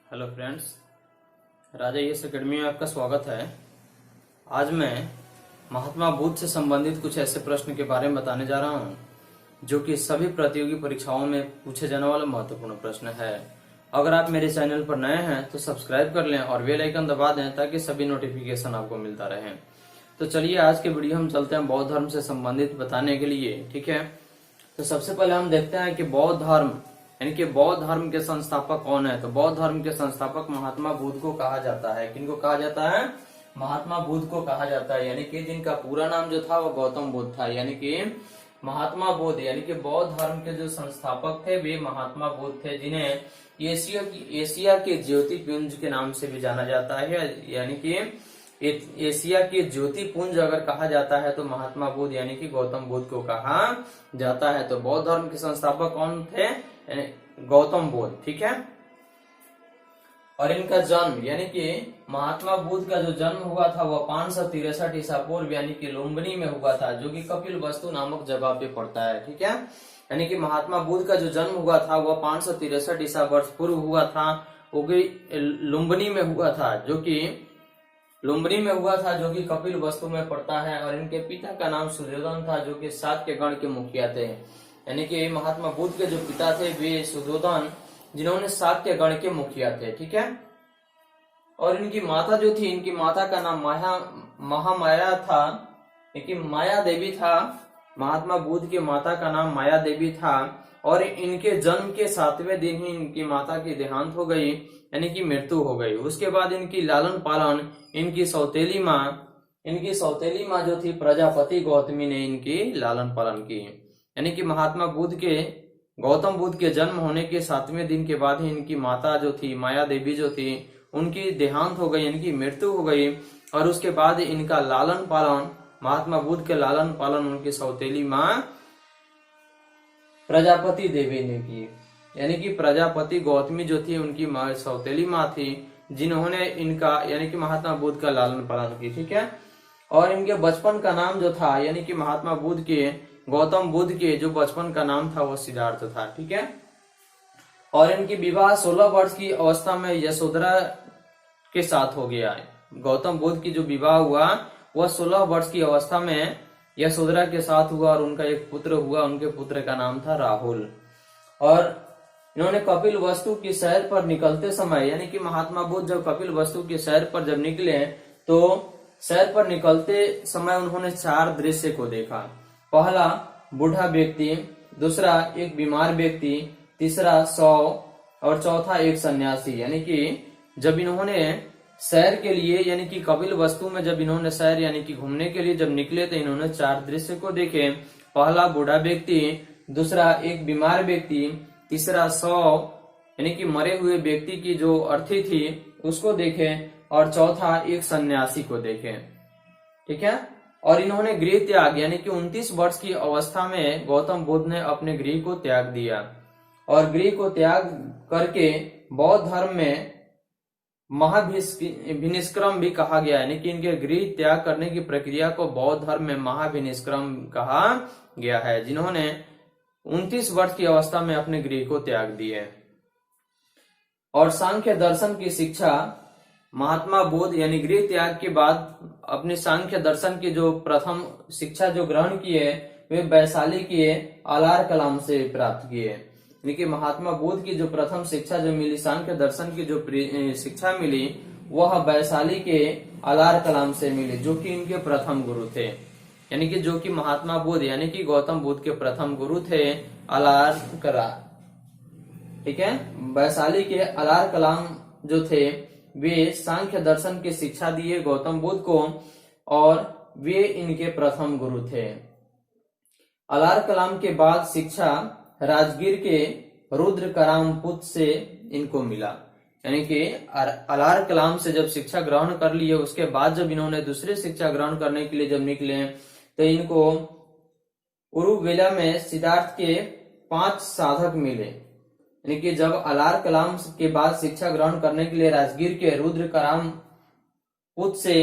Hello friends, राजा yes academy में आपका स्वागत है। आज मैं महात्मा बुद्ध से संबंधित कुछ ऐसे प्रश्न के बारे में बताने जा रहा हूं जो कि सभी प्रतियोगी परीक्षाओं में पूछे जाने वाला महत्वपूर्ण प्रश्न है। अगर आप मेरे चैनल पर नए हैं तो सब्सक्राइब कर लें और बेल आइकन दबा दें ताकि सभी नोटिफिकेशन आपको मिलता रहे। तो चलिए आज के वीडियो हम चलते हैं बौद्ध धर्म से संबंधित बताने के लिए। ठीक है, तो सबसे पहले हम देखते हैं कि बौद्ध धर्म यानी कि बौद्ध धर्म के संस्थापक कौन है। तो बौद्ध धर्म के संस्थापक महात्मा बुद्ध को कहा जाता है। किनको कहा जाता है? महात्मा बुद्ध को कहा जाता है। यानी कि जिनका पूरा नाम जो था वो गौतम बुद्ध था। यानी कि महात्मा बुद्ध यानी कि बौद्ध धर्म के जो संस्थापक थे वे महात्मा बुद्ध थे, जिन्हें एशिया के ज्योतिपुंज के नाम से भी जाना जाता है। यानी कि एशिया के ज्योतिपुंज अगर कहा जाता है तो महात्मा बुद्ध यानी कि गौतम बुद्ध को कहा जाता है। तो बौद्ध धर्म के संस्थापक कौन थे? गौतम बुद्ध। ठीक है, और इनका जन्म यानी कि महात्मा बुद्ध का जो जन्म हुआ था वह 563 ईसा पूर्व यानी कि लुम्बिनी में हुआ था, जो कि कपिलवस्तु नामक जगह पे पड़ता है। ठीक है, यानी कि महात्मा बुद्ध का जो जन्म हुआ था वह 563 ईसा वर्ष पूर्व हुआ था, वो लुम्बिनी में हुआ था, जो कि कपिलवस्तु में पड़ता है। और इनके पिता का नाम सुयोधन था, जो कि शाक्य गण के मुखिया थे। यानी कि महात्मा बुद्ध के जो पिता थे वे सुयोधन, जिन्होंने शाक्य गण के मुखिया थे। ठीक है, और इनकी माता जो थी, इनकी माता का नाम महामाया था, इनकी माया देवी था। महात्मा बुद्ध की माता का नाम माया देवी था, और इनके जन्म के 7वें दिन ही इनकी माता की देहांत हो गई, यानी कि मृत्यु हो गई। उसके बाद इनकी लालन पालन इनकी सौतेली माँ जो थी प्रजापति गौतमी ने इनकी लालन पालन की। यानी कि महात्मा बुद्ध के गौतम बुद्ध के जन्म होने के 7वें दिन के बाद ही इनकी माता जो थी माया देवी जो थी उनकी देहांत हो गई, यानी कि मृत्यु हो गई। और उसके बाद इनका लालन पालन, महात्मा बुद्ध के लालन पालन उनकी सौतेली माँ प्रजापति देवी ने की। यानी कि प्रजापति गौतमी जो थी उनकी सौतेली माँ थी, जिन्होंने इनका यानी कि महात्मा बुद्ध का लालन पालन की। ठीक है, और इनके बचपन का नाम जो था यानी कि महात्मा बुद्ध के गौतम बुद्ध के जो बचपन का नाम था वो सिद्धार्थ था। ठीक है, और इनकी विवाह 16 वर्ष की अवस्था में यशोधरा के साथ हो गया है। गौतम बुद्ध की जो विवाह हुआ वह 16 वर्ष की अवस्था में यशोधरा के साथ हुआ, और उनका एक पुत्र हुआ। उनके पुत्र का नाम था राहुल। और इन्होंने कपिलवस्तु की सैर पर निकलते समय यानी कि महात्मा बुद्ध जब कपिलवस्तु की सैर पर जब निकले तो सैर पर निकलते समय उन्होंने 4 दृश्य को देखा। पहला बूढ़ा व्यक्ति, दूसरा एक बीमार व्यक्ति, तीसरा 100 और चौथा एक सन्यासी। यानी कि जब इन्होंने सैर के लिए यानी कि कपिलवस्तु में जब इन्होंने सैर यानी कि घूमने के लिए जब निकले तो इन्होंने 4 दृश्य को देखे। पहला बूढ़ा व्यक्ति, दूसरा एक बीमार व्यक्ति, तीसरा 100 यानी कि मरे हुए व्यक्ति की जो अर्थी थी उसको देखे, और चौथा एक सन्यासी को देखे। ठीक है, और इन्होंने गृह त्याग यानी कि 29 वर्ष की अवस्था में गौतम बुद्ध ने अपने गृह को त्याग दिया, और गृह को त्याग करके बौद्ध धर्म में महाभिनिष्क्रम भी कहा गया। यानी कि इनके गृह त्याग करने की प्रक्रिया को बौद्ध धर्म में महाभिनिष्क्रम कहा गया है, जिन्होंने 29 वर्ष की अवस्था में अपने गृह को त्याग दिए। और सांख्य दर्शन की शिक्षा महात्मा बुद्ध यानी गृह त्याग के बाद अपने सांख्य दर्शन की जो प्रथम शिक्षा जो ग्रहण किए वे वैशाली के अलार कलाम से प्राप्त किए। यानी कि महात्मा बुद्ध की जो प्रथम शिक्षा जो मिली, सांख्य दर्शन की जो शिक्षा मिली वह वैशाली के अलार कलाम से मिली, जो कि इनके प्रथम गुरु थे। यानी कि जो कि महात्मा बुद्ध यानी कि गौतम बुद्ध के प्रथम गुरु थे अलार कलाम। ठीक है, वैशाली के अलार कलाम जो थे वे सांख्य दर्शन की शिक्षा दिए गौतम बुद्ध को, और वे इनके प्रथम गुरु थे। अलार कलाम के बाद शिक्षा राजगीर के रुद्र करामपुत से इनको मिला। यानी कि अलार कलाम से जब शिक्षा ग्रहण कर लिए उसके बाद जब इन्होंने दूसरी शिक्षा ग्रहण करने के लिए जब निकले तो इनको उरुवेला में सिद्धार्थ के 5 साधक मिले। यानी कि जब अलार कलाम के बाद शिक्षा ग्रहण करने के लिए राजगीर के रुद्र करामपुत से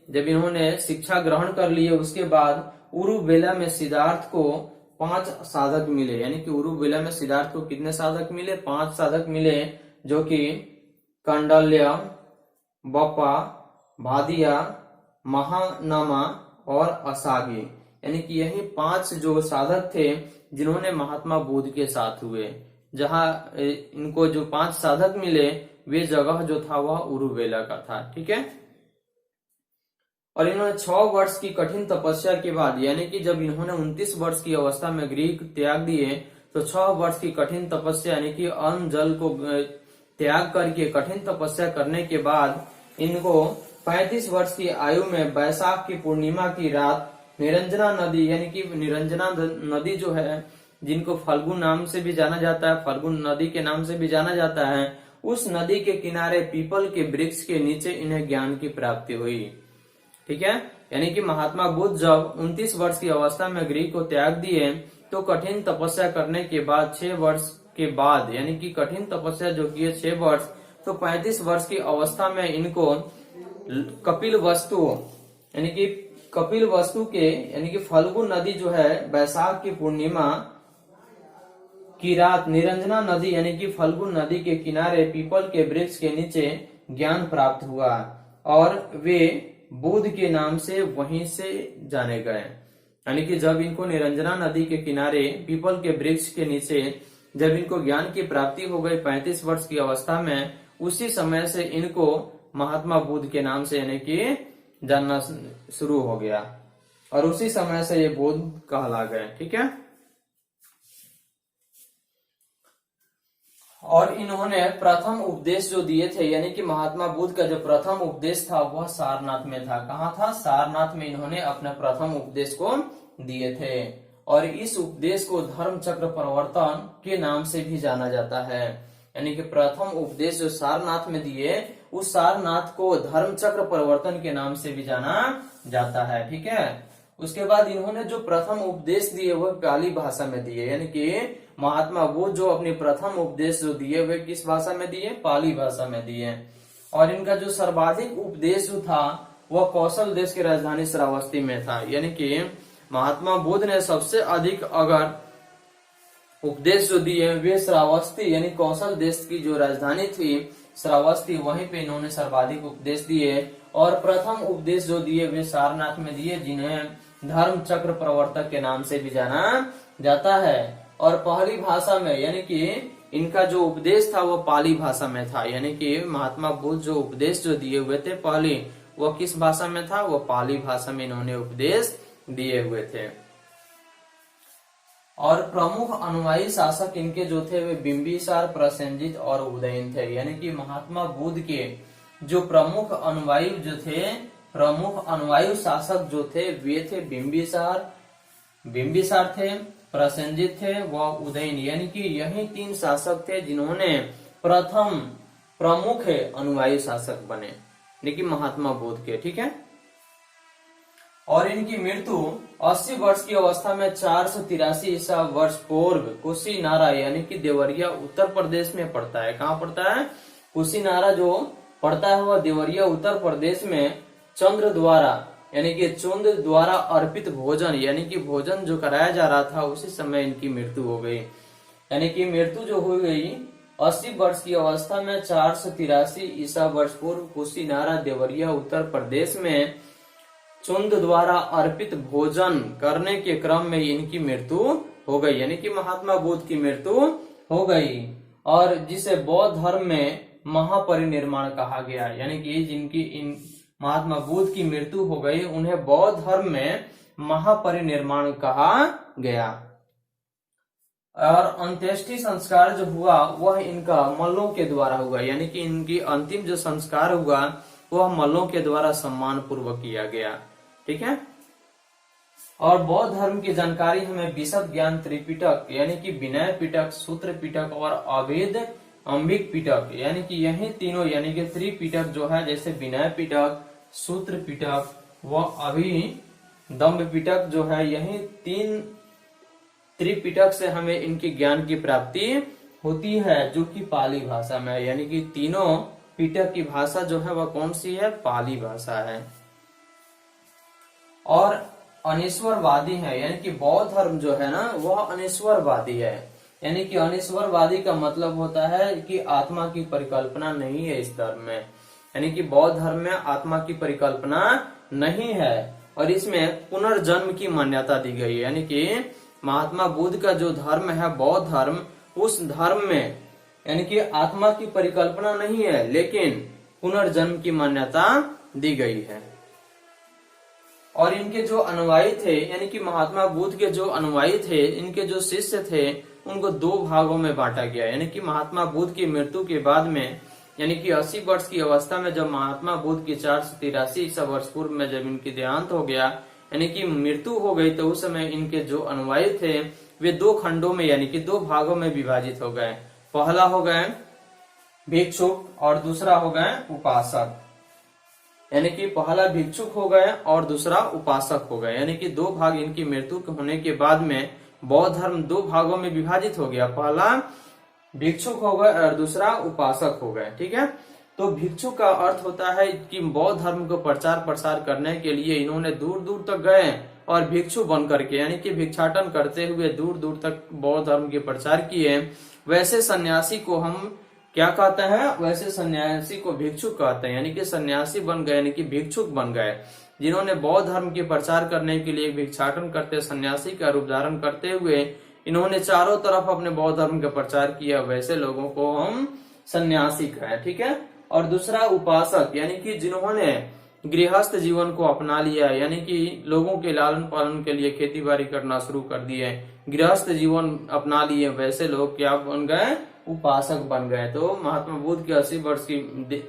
जब इन्होंने शिक्षा ग्रहण कर लिए उसके बाद उरुवेला में सिद्धार्थ को 5 साधक मिले। यानी कि उरुवेला में सिद्धार्थ को कितने साधक मिले? 5 साधक मिले, जो कि कंडल्य, बप्पा, भादिया, महानमा और असागी, यानी कि यही 5 जो साधक थे जिन्होंने महात्मा बुद्ध के साथ हुए। जहां इनको जो 5 साधक मिले वे जगह जो था वह उरुवेला का था। ठीक है। और इन्होंने 6 वर्ष की कठिन तपस्या के बाद, यानी कि जब इन्होंने 29 वर्ष की अवस्था में गृह त्याग दिए तो 6 वर्ष की कठिन तपस्या यानी कि अन्न जल को त्याग करके कठिन तपस्या करने के बाद इनको 35 वर्ष की आयु में बैसाख की पूर्णिमा की रात निरंजना नदी, यानी कि निरंजना नदी जो है, जिनको फल्गु नाम से भी जाना जाता है, फल्गु नदी के नाम से भी जाना जाता है, उस नदी के किनारे पीपल के वृक्ष के नीचे इन्हें ज्ञान की प्राप्ति हुई। ठीक है। यानी कि महात्मा बुद्ध जब 29 वर्ष की अवस्था में गृह को त्याग दिए तो कठिन तपस्या करने के बाद 6 वर्ष के बाद, यानी कि कठिन तपस्या जो किए 6 वर्ष, तो 35 वर्ष की अवस्था में इनको कपिल वस्तु के यानी कि फल्गु नदी जो है, बैसाख की पूर्णिमा की रात निरंजना नदी यानी कि फल्गु नदी के किनारे पीपल के वृक्ष के नीचे ज्ञान प्राप्त हुआ और वे बुद्ध के नाम से वहीं से जाने गए। यानी कि जब इनको निरंजना नदी के किनारे पीपल के वृक्ष के नीचे जब इनको ज्ञान की प्राप्ति हो गई 35 वर्ष की अवस्था में, उसी समय से इनको महात्मा बुद्ध के नाम से यानी कि जानना शुरू हो गया और उसी समय से ये बुद्ध कहला गए। ठीक है। और इन्होंने प्रथम उपदेश जो दिए थे, यानी कि महात्मा बुद्ध का जो प्रथम उपदेश था वह सारनाथ में था। कहाँ था? सारनाथ में इन्होंने अपने प्रथम उपदेश को दिए थे और इस उपदेश को धर्म चक्र प्रवर्तन के नाम से भी जाना जाता है। यानी कि प्रथम उपदेश जो सारनाथ में दिए, उस सारनाथ को धर्म चक्र प्रवर्तन के नाम से भी जाना जाता है। ठीक है। उसके बाद इन्होंने जो प्रथम उपदेश दिए वह पाली भाषा में दिए, यानी कि महात्मा बुद्ध जो अपनी प्रथम उपदेश जो दिए वे किस भाषा में दिए? पाली भाषा में दिए। और इनका जो सर्वाधिक उपदेश जो था वह कौशल देश की राजधानी श्रावस्ती में था। यानी कि महात्मा बुद्ध ने सबसे अधिक अगर उपदेश जो दिए वे श्रावस्ती यानी कौशल देश की जो राजधानी थी श्रावस्ती, वहीं पे इन्होंने सर्वाधिक उपदेश दिए। और प्रथम उपदेश जो दिए वे सारनाथ में दिए, जिन्हें धर्म चक्र प्रवर्तक के नाम से भी जाना जाता है। और पहली भाषा में यानी कि इनका जो उपदेश था वो पाली भाषा में था। यानी कि महात्मा बुद्ध जो उपदेश जो दिए हुए थे पहले, वो किस भाषा में था? वो पाली भाषा में इन्होंने उपदेश दिए हुए थे। और प्रमुख अनुयायी शासक इनके जो थे वे बिंबिसार, प्रसेनजित और उदयन थे। यानी कि महात्मा बुद्ध के जो प्रमुख अनुयायी जो थे, प्रमुख अनुयायी शासक जो थे वे थे बिंबिसार थे, प्रसेनजित थे व उदयन। यानी कि यही 3 शासक थे जिन्होंने प्रथम प्रमुख अनुयायी शासक बने, लेकिन महात्मा बुद्ध के। ठीक है। और इनकी मृत्यु 80 वर्ष की अवस्था में 483 ईसा वर्ष पूर्व कुशीनारा यानी कि देवरिया उत्तर प्रदेश में पड़ता है। कहाँ पड़ता है? कुशीनारा जो पड़ता है वह देवरिया उत्तर प्रदेश में चंद्र द्वारा यानी कि चंद्र द्वारा अर्पित भोजन यानी कि भोजन जो कराया जा रहा था उसी समय इनकी मृत्यु हो गई। यानी कि मृत्यु जो हो गई 80 वर्ष की अवस्था में 483 ईसा वर्ष पूर्व कुशीनारा देवरिया उत्तर प्रदेश में चंद्र द्वारा अर्पित भोजन करने के क्रम में इनकी मृत्यु हो गई। यानी कि महात्मा बुद्ध की मृत्यु हो गई और जिसे बौद्ध धर्म में महापरिनिर्वाण कहा गया। यानी कि जिनकी इन महात्मा बुद्ध की मृत्यु हो गई उन्हें बौद्ध धर्म में महापरिनिर्वाण कहा गया। और अंत्येष्टि संस्कार जो हुआ वह इनका मल्लों के द्वारा हुआ। यानी कि इनकी अंतिम जो संस्कार हुआ वह मल्लों के द्वारा सम्मान पूर्वक किया गया। ठीक है। और बौद्ध धर्म की जानकारी हमें विशद ज्ञान त्रिपिटक यानी कि विनय पिटक, सूत्र पिटक और अभेद अंबिक पिटक यानी कि यही तीनों यानी कि त्रिपिटक जो है, जैसे विनय पिटक, सूत्र पिटक व अभिदम्ब पिटक जो है, यही 3 त्रिपिटक से हमें इनकी ज्ञान की प्राप्ति होती है जो कि पाली भाषा में है। यानी कि तीनों पिटक की भाषा जो है वह कौन सी है? पाली भाषा है। और अनिश्वरवादी है, यानी कि बौद्ध धर्म जो है ना वह अनिश्वरवादी है। यानी कि अनीश्वरवादी का मतलब होता है कि आत्मा की परिकल्पना नहीं है इस धर्म में, यानी कि बौद्ध धर्म में आत्मा की परिकल्पना नहीं है और इसमें पुनर्जन्म की मान्यता दी गई है। यानी कि महात्मा बुद्ध का जो धर्म है बौद्ध धर्म, उस धर्म में यानी कि आत्मा की परिकल्पना नहीं है लेकिन पुनर्जन्म की मान्यता दी गई है। और इनके जो अनुयायी थे यानी कि महात्मा बुद्ध के जो अनुयायी थे, इनके जो शिष्य थे, उनको 2 भागों में बांटा गया। यानी कि महात्मा बुद्ध की मृत्यु के बाद में यानी कि 80 वर्ष की अवस्था में जब महात्मा बुद्ध की 483 ईसा वर्ष पूर्व में जब इनकी देहांत हो गया यानी कि मृत्यु हो गई, तो उस समय इनके जो अनुयायी थे वे 2 खंडों में यानी कि 2 भागों में विभाजित हो गए। पहला हो गए भिक्षुक और दूसरा हो गए उपासक। यानी कि पहला भिक्षुक हो गए और दूसरा उपासक हो गए। यानी कि 2 भाग इनकी मृत्यु होने के बाद में बौद्ध धर्म 2 भागों में विभाजित हो गया। पहला भिक्षुक हो गए और दूसरा उपासक हो गए। ठीक है, तो भिक्षुक का अर्थ होता है कि बौद्ध धर्म को प्रचार प्रसार करने के लिए इन्होंने दूर दूर तक गए और भिक्षु बन करके यानी कि भिक्षाटन करते हुए दूर दूर तक बौद्ध धर्म के प्रचार किए। वैसे सन्यासी को हम क्या कहते हैं, वैसे सन्यासी को भिक्षुक कहते हैं। यानी कि सन्यासी बन गए यानी कि भिक्षुक बन गए, जिन्होंने बौद्ध धर्म के प्रचार करने के लिए भिक्षाटन करते सन्यासी का रूप धारण करते हुए इन्होंने चारों तरफ अपने बौद्ध धर्म का प्रचार किया, वैसे लोगों को हम सन्यासी कहें। ठीक है, और दूसरा उपासक यानी कि जिन्होंने गृहस्थ जीवन को अपना लिया, यानी कि लोगों के लालन पालन के लिए खेती बाड़ी करना शुरू कर दिए, गृहस्थ जीवन अपना लिए, वैसे लोग क्या बन गए, उपासक बन गए। तो महात्मा बुद्ध के 80 वर्ष की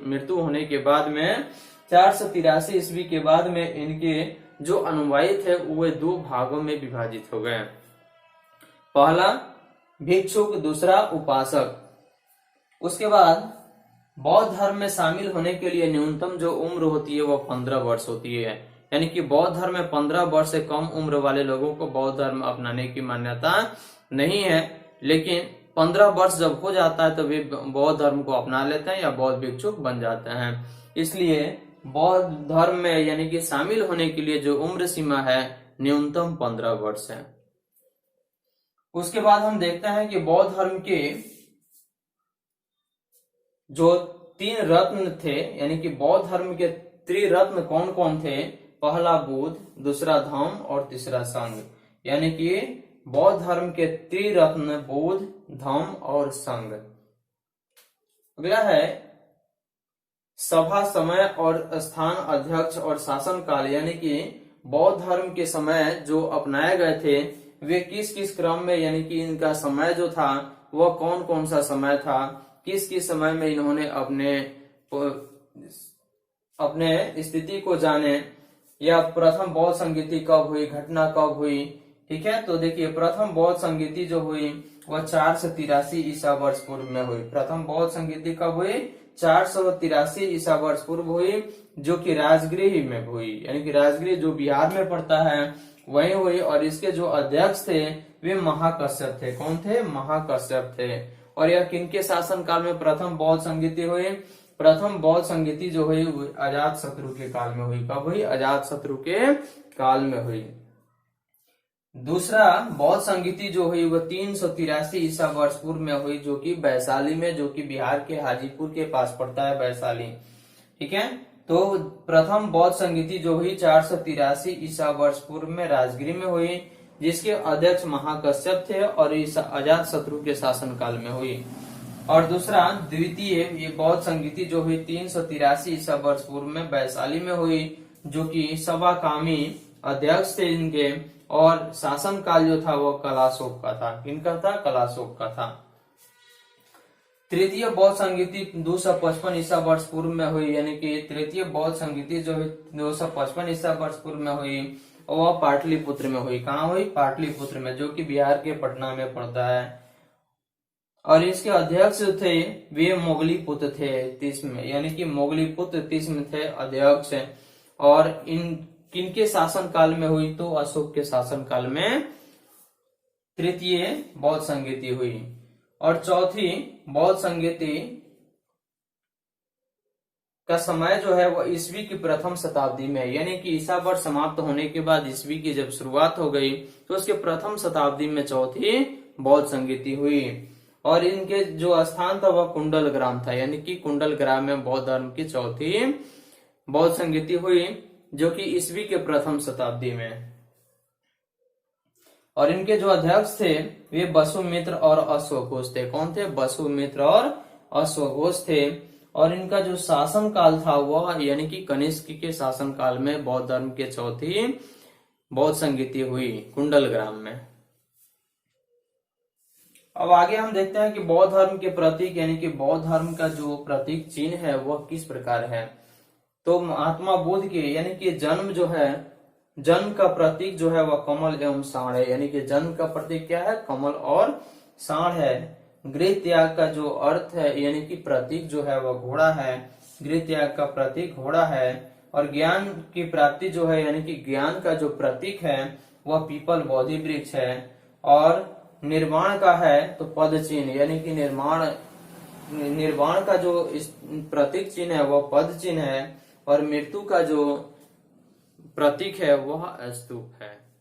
मृत्यु होने के बाद में 483 ईस्वी के बाद में इनके जो अनुयायी थे वे 2 भागों में विभाजित हो गए। पहला भिक्षुक, दूसरा उपासक। उसके बाद बौद्ध धर्म में शामिल होने के लिए न्यूनतम जो उम्र होती है वो 15 वर्ष होती है। यानी कि बौद्ध धर्म में 15 वर्ष से कम उम्र वाले लोगों को बौद्ध धर्म अपनाने की मान्यता नहीं है, लेकिन 15 वर्ष जब हो जाता है तो वे बौद्ध धर्म को अपना लेते हैं या बौद्ध भिक्षुक बन जाते हैं। इसलिए बौद्ध धर्म में यानी कि शामिल होने के लिए जो उम्र सीमा है न्यूनतम 15 वर्ष है। उसके बाद हम देखते हैं कि बौद्ध धर्म के जो 3 रत्न थे, यानी कि बौद्ध धर्म के त्रिरत्न कौन कौन थे, पहला बुद्ध, दूसरा धम्म और तीसरा संघ। यानी कि बौद्ध धर्म के त्रिरत्न बुद्ध, धम्म और संघ। अगला है सभा, समय और स्थान, अध्यक्ष और शासन काल। यानी कि बौद्ध धर्म के समय जो अपनाए गए थे वे किस किस क्रम में, यानी कि इनका समय जो था वह कौन कौन सा समय था, किस किस समय में इन्होंने अपने स्थिति को जाने, या प्रथम बौद्ध संगीति कब हुई, घटना कब हुई। ठीक है, तो देखिए प्रथम बौद्ध संगीति जो हुई वह 483 ईसा वर्ष पूर्व में हुई। प्रथम बौद्ध संगीति कब हुई, 483 ईसा वर्ष पूर्व हुई, जो कि राजगृह में हुई। यानी कि राजगृह जो बिहार में पड़ता है वही हुई। और इसके जो अध्यक्ष थे वे महाकश्यप थे। कौन थे, महाकश्यप थे। और यह किनके शासन काल में प्रथम बौद्ध संगीति हुई, प्रथम बौद्ध संगीति जो हुई अजात शत्रु के काल में हुई। कब हुई, अजात शत्रु के काल में हुई। दूसरा बौद्ध संगीति जो हुई वह 383 ईसा वर्ष पूर्व में हुई, जो कि वैशाली में, जो कि बिहार के हाजीपुर के पास पड़ता है वैशाली। ठीक है, तो प्रथम बौद्ध संगीति जो हुई 483 ईसा वर्ष पूर्व में राजगीर में हुई, जिसके अध्यक्ष महाकश्यप थे और इस अजात शत्रु के शासन काल में हुई। और दूसरा द्वितीय ये बौद्ध संगीति जो हुई 383 ईसा वर्ष पूर्व में वैशाली में हुई, जो कि सभा कामी अध्यक्ष थे इनके, और शासन काल जो था वो कलाशोक का था। किनका था, कलाशोक का था। तृतीय बौद्ध संगीति 255 ईसा वर्ष पूर्व में हुई, यानी कि तृतीय बौद्ध संगीति जो 255 ईसा वर्ष पूर्व में हुई वह पाटलिपुत्र में हुई। कहाँ हुई, पाटलिपुत्र में, जो कि बिहार के पटना में पड़ता है। और इसके अध्यक्ष थे वे मोगलीपुत्र थे तिस्म, यानी कि मोगलीपुत्र तिस्म थे अध्यक्ष। और इन किनके शासन काल में हुई, तो अशोक के शासन काल में तृतीय बौद्ध संगीति हुई। और चौथी बौद्ध संगीति का समय जो है वह ईस्वी की प्रथम शताब्दी में, यानी कि ईसा वर्ष समाप्त होने के बाद ईस्वी की जब शुरुआत हो गई तो उसके प्रथम शताब्दी में चौथी बौद्ध संगीति हुई। और इनके जो स्थान था वह कुंडल ग्राम था, यानी कि कुंडल ग्राम में बौद्ध धर्म की चौथी बौद्ध संगीति हुई, जो कि ईस्वी के प्रथम शताब्दी में। और इनके जो अध्यक्ष थे वे वसुमित्र और अश्वघोष थे। कौन थे? वसुमित्र और अश्वघोष थे। और इनका जो शासन काल था वह यानी कि कनिष्क के शासन काल में बौद्ध धर्म के चौथी बौद्ध संगीति हुई कुंडल ग्राम में। अब आगे हम देखते हैं कि बौद्ध धर्म के प्रतीक यानी कि बौद्ध धर्म का जो प्रतीक चिन्ह है वह किस प्रकार है। तो महात्मा बुद्ध के यानी कि जन्म जो है, जन्म का प्रतीक जो है वह कमल एवं सांड है। यानी कि जन्म का प्रतीक क्या है? कमल और सांड है। गृह त्याग का जो अर्थ है यानी कि प्रतीक जो है वह घोड़ा है। गृह त्याग का प्रतीक घोड़ा है। और ज्ञान की प्राप्ति जो है यानी कि ज्ञान का जो प्रतीक है वह पीपल बोधि वृक्ष है। और निर्वाण का है तो पद चिन्ह, यानी कि निर्वाण का जो प्रतीक चिन्ह है वह पद चिन्ह है। और मृत्यु का जो प्रतीक है वह स्तूप है।